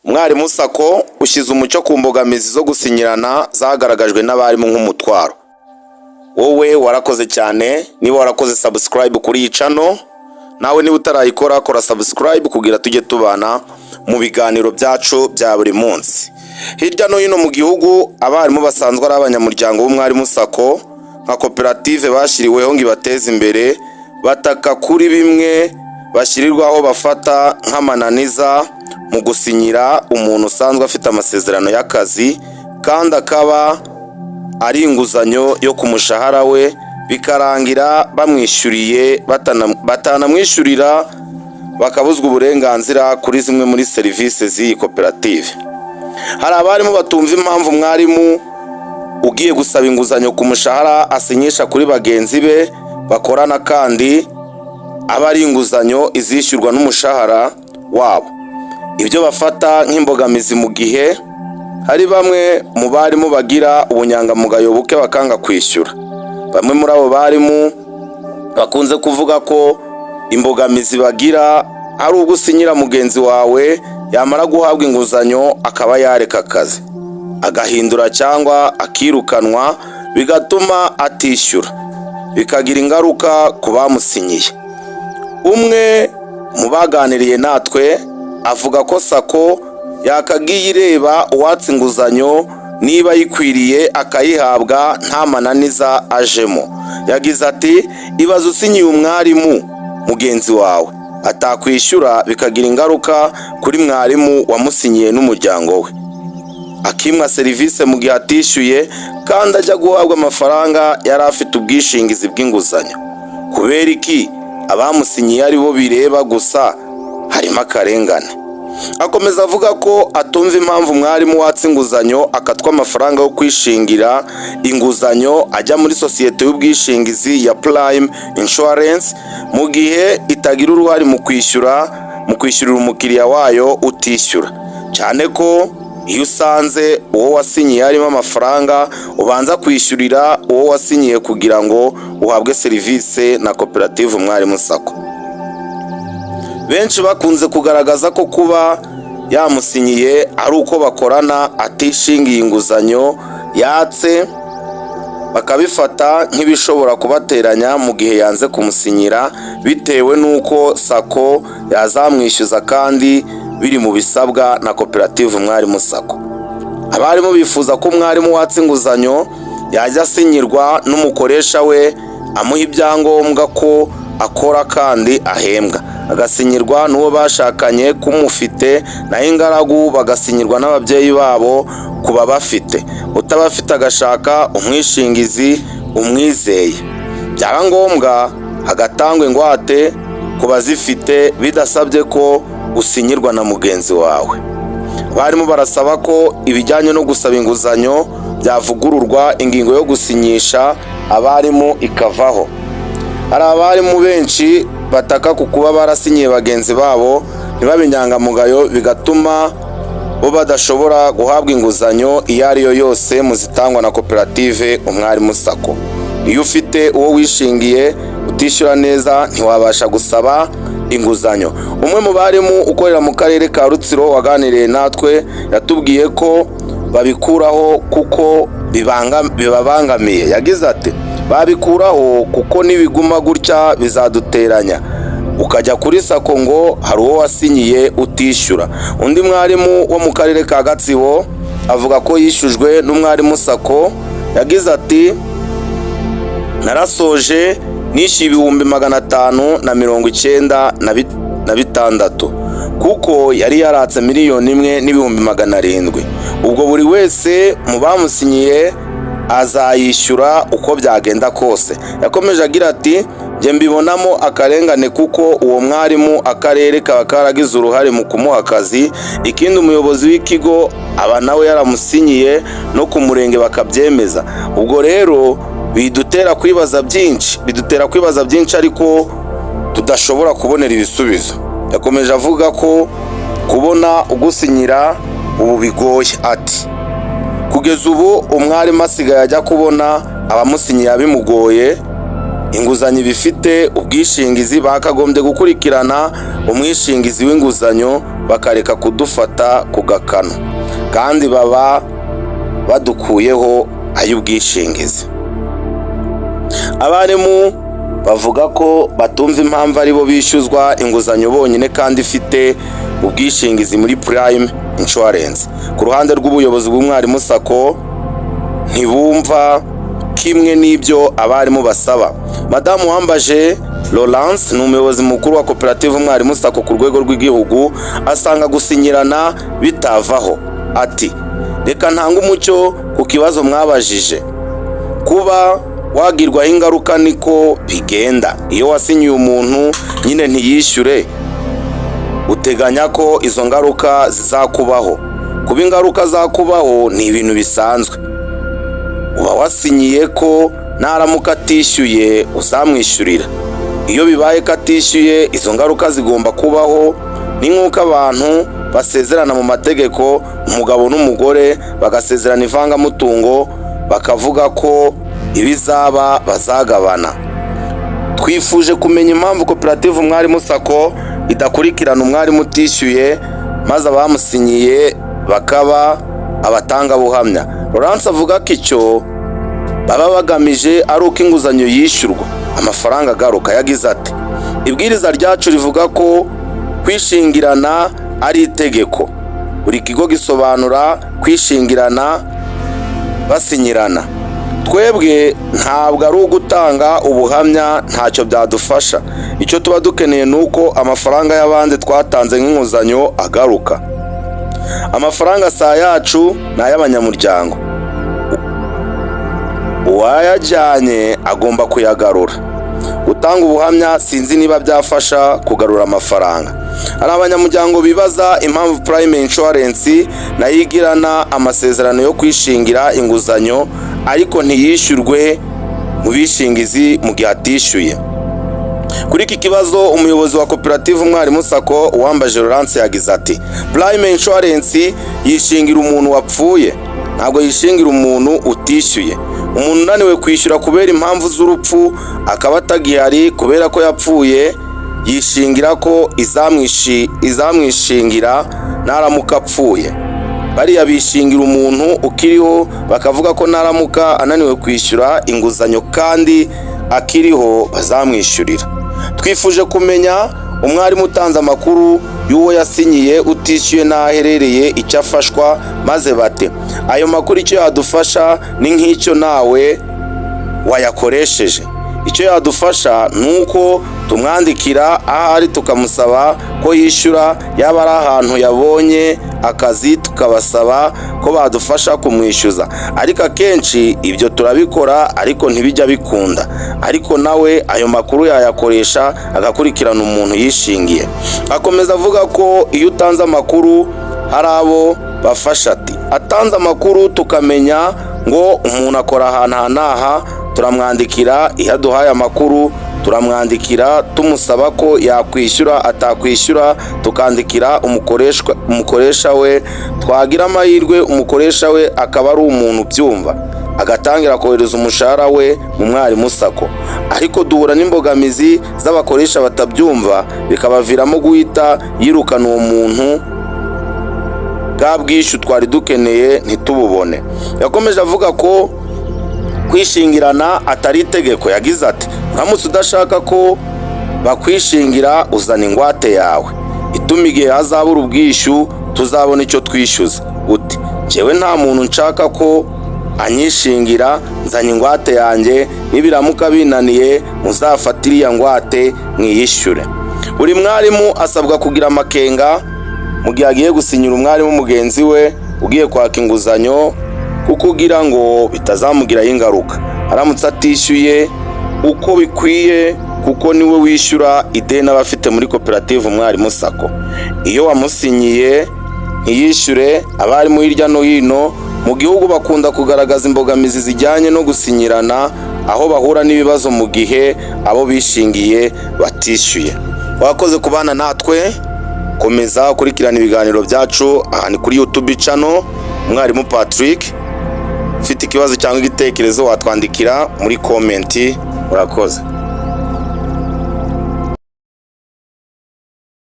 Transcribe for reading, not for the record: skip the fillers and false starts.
Umwarimu Sacco ushyize umucyo ku mbogamizi zo gusinyirana zagaragajwe n'abarimu nk'umutwaro. Wowe warakoze cyane, niba warakoze subscribe kuri iyi channel, nawe niba utarayikora kora subscribe kugira tujye tubana mu biganiro byacu bya buri munsi. Hirya no hino mu gihugu abarimu basanzwe ari abanyamuryango b'Umwarimu Sacco nka koperative bashyiriweho ngo ibateze imbere, bataka kuri bimwe bashyirirwaho bafata nk'amananiza mu gusinyira umuntu usanzwe afite amasezerano y'akazi kandi akaba ari inguzanyo yo ku mushahara we, bikarangira bamwishyuriye batanamwishyurira bakabuzwa uburenganzira kuri zimwe muri serivisi z'iyi koperative. Hari abarimu batumva impamvu umwarimu ugiye gusaba inguzanyo ku mushahara asinyisha kuri bagenzi be bakorana kandi aba ari inguzanyo izishyurwa n'umushahara wabo. Ibyo bafata nk'imbogamizi mu gihe hari bamwe mu barimu bagira ubunyangamugayo buke bakanga kwishyura. Bamwe muri abo barimu bakunze kuvuga ko imbogamizi bagira ari ugusinyira mugenzi wawe yamara guhabwa inguzanyo akaba yareka akazi, agahindura cyangwa akirukanwa, bigatuma atishyura, bikagira ingaruka ku bamusinyiye. Umwe mu baganiriye natwe avuga ko Sacco yakagiye ireba uwatse inguzanyo niba yikwiriye akayihabwa nta mananiza ajemo. Yagize ati ibaze usinyiye umwarimu mugenzi wawe atakwishyura, bikagira ingaruka kuri mwarimu wamusinyiye n'umuryango we, akimwa serivisi mu gihe atishyuye kandi ajya guhabwa amafaranga yari afite ubwishingizi bw'inguzanyo. Kubera iki abamusinyiye ari bo bireba gusa? Harimo akarengane. Akomeza avuga ko atumva impamvu umwarimu watse inguzanyo akatwa amafaranga yo kwishingira inguzanyo ajya muri sosiyete y'ubwishingizi ya Prime Insurance mu gihe itagira uruhare mu kwishyurira umukiriya wayo utishyura, cyane ko iyo usanze uwo wasinyiye harimo amafaranga ubanza kwishyurira uwo wasinyiye kugira ngo uhabwe serivisi na koperative Umwarimu Sacco. Benshi bakunze kugaragaza ko kuba yamusinyiye ari uko bakorana atishingiye inguzanyo yatse, bakabifata nk'ibishobora kubateranya mu gihe yanze kumusinyira bitewe n'uko Sacco yazamwishyuza kandi biri mu bisabwa na koperative Umwarimu Sacco. Abarimu bifuza ko umwarimu watse inguzanyo yajya asinyirwa n'umukoresha we amuha ibyangombwa ko akora kandi ahembwa, agasinyirwa n'uwo bashakanye kumufite, naho ingaragu bagasinyirwa n'ababyeyi babo kuba bafite, utabafite agashaka umwishingizi umwizeye, byaba ngombwa hagatangwa ingwate ku bazifite bidasabye ko usinyirwa na mugenzi wawe. Abarimu barasaba ko ibijyanye no gusaba inguzanyo byavugururwa, ingingo yo gusinyisha abarimu ikavaho. Hari abarimu benshi bataka ku kuba barasinyiye bagenzi babo ntibabe inyangamugayo, bigatuma bo badashobora guhabwa inguzanyo iyo ari yo yose mu zitangwa na koperative Umwarimu Sacco. Iyo ufite uwo wishingiye utishyura neza ntiwabasha gusaba inguzanyo. Umwe mu barimu ukorera mu karere ka Rutsiro waganiriye natwe yatubwiye ko babikuraho kuko bibabangamiye. Yagize ati babikuraho kuko nibiguma gutya bizaduteranya, ukajya kuri Sacco ngo hari uwo wasinyiye utishyura. Undi mwarimu wo mu karere ka Gatsibo avuga ko yishyujwe n'Umwarimu Sacco. Yagize ati narasoje nishyuye 596 kuko yari yaratse 1,700,000. Ubwo buri wese mu bamusinyiye azayishyura uko byagenda kose. Yakomeje agira ati njye mbibonamo akarengane kuko uwo mwarimu akarere kaba karagize uruhare mu kumuha akazi, ikindi umuyobozi w'ikigo aba nawe yaramusinyiye no ku murenge bakabyemeza. Ubwo rero bidutera kwibaza byinshi ariko tudashobora kubonera ibisubizo. Yakomeje avuga ko kubona ugusinyira ubu bigoye. Ati kugeza ubu umwarimu asigaye ajya kubona abamusinyiye bimugoye, inguzanyo bifite ubwishingizi bakagombye gukurikirana umwishingizi w'inguzanyo bakareka kudufata ku gakano kandi baba badukuyeho ay'ubwishingizi. Abarimu bavuga ko batumva impamvu aribo bishyuzwa inguzanyo bonyine kandi ifite ubwishingizi muri Prime Insurance. Ku ruhande rw'ubuyobozi bw'Umwarimu Sacco ntibumva kimwe n'ibyo abarimu basaba. Madamu Wambaje Laurence ni umuyobozi mukuru wa koperative Umwarimu Sacco ku rwego rw'igihugu, asanga gusinyirana bitavaho. Ati reka ntanga umucyo ku kibazo mwabajije. Kuba wagirwaho ingaruka niko bigenda. Iyo wasinyiye umuntu nyine ntiyishyure, uteganya ko izo ngaruka zizakubaho. Kuba ingaruka zakubaho ni ibintu bisanzwe. Uba wasinyiye ko naramuka atishyuye uzamwishyurira. Iyo bibaye ko atishyuye, izo ngaruka zigomba kubaho. Ni nk'uko abantu basezerana mu mategeko, umugabo n'umugore bagasezerana ivangamutungo, bakavuga ko ibizaba bazagabana. Twifuje kumenya impamvu koperative Umwarimu Sacco idakurikirana umwarimu utishyuye maze abamusinyiye bakaba abatangabuhamya. Laurence avuga ko icyo baba bagamije ari uko inguzanyo yishyurwa amafaranga agaruka. Yagize ati ibwiriza ryacu rivuga ko kwishingirana ari itegeko. Buri kigo gisobanura kwishingirana basinyirana. Twebwe ntabwo ari ugutanga ubuhamya, ntacyo byadufasha. Icyo tuba dukeneye ni uko amafaranga y'abandi twatanze nk'inguzanyo agaruka. Amafaranga si ayacu, ni ay'abanyamuryango. Uwayajyanye agomba kuyagarura. Gutanga ubuhamya sinzi niba byafasha kugarura amafaranga. Hari abanyamuryango bibaza impamvu Prime Insurance nayo igirana amasezerano yo kwishingira inguzanyo ariko ntiyishyurwe mu bishingizi mu gihe atishyuye. Kuri iki kibazo umuyobozi wa koperative Umwarimu Sacco Uwambaje Laurence yagize ati Prime Insurance yishingira umuntu wapfuye, ntabwo yishingira umuntu utishyuye. Umuntu unaniwe kwishyura kubera impamvu z'urupfu akaba atagihari kubera ko yapfuye, yishingira ko izamwishingira naramuka apfuye. Bariya bishingira umuntu ukiriho bakavuga ko naramuka ananiwe kwishyura inguzanyo kandi akiriho bazamwishyurira. Twifuje kumenya umwarimu utanze amakuru y'uwo yasinyiye utishyuye n'aherereye icyo afashwa, maze bate ayo makuru icyo yadufasha ni nk'icyo nawe wayakoresheje. Icyo yadufasha ni uko tumwandikira ahari tukamusaba ko yishyura, yaba ari ahantu yabonye akazi tukabasaba ko badufasha kumwishyuza. Ariko akenshi ibyo turabikora ariko ntibijya bikunda. Ariko nawe ayo makuru yayakoresha agakurikirana umuntu yishingiye. Akomeza avuga ko iyo utanze amakuru hari abo bafasha. Ati atanze amakuru tukamenya ngo umuntu akora ahantu n'aha, turamwandikira. Iyo aduhaye amakuru turamwandikira tumusaba ko yakwishyura, atakwishyura tukandikira umukoresha we. Twagira amahirwe umukoresha we akaba ari umuntu byumva, agatangira kohereza umushahara we mu Mwarimu Sacco. Ariko duhura n'imbogamizi z'abakoresha batabyumva, bikabaviramo guhita yirukana uwo muntu, bwa bwishyu twari dukeneye ntitububone. Yakomeje avuga ko kwishingirana atari itegeko. Yagize ati uramutse udashaka ko bakwishingira uzana ingwate yawe ituma igihe hazabura ubwishyu tuzabona icyo twishyuza. Uti njyewe nta muntu nshaka ko anyishingira, nzanye ingwate yanjye, nibiramuka binaniye muzafatire iya ngwate mwiyishyure. Buri mwarimu asabwa kugira amakenga mu gihe agiye gusinyira umwarimu mugenzi we ugiye kwaka inguzanyo, kuko ugira ngo bitazamugiraho ingaruka aramutse atishyuye uko bikwiye, kuko niwe wishyura ideni aba afite muri koperative Umwarimu Sacco. Iyo wamusinyiye ntiyishyure, abarimu hirya no hino mu gihugu bakunda kugaragaza imbogamizi zijyanye no gusinyirana, aho bahura n'ibibazo mu gihe abo bishingiye batishyuye. Wakoze kubana natwe, komeza ukurikirana ibiganiro byacu aha ni kuri YouTube channel Umwarimu Patrick. Ufite ikibazo cyangwa igitekerezo watwandikira muri komenti. Urakoze.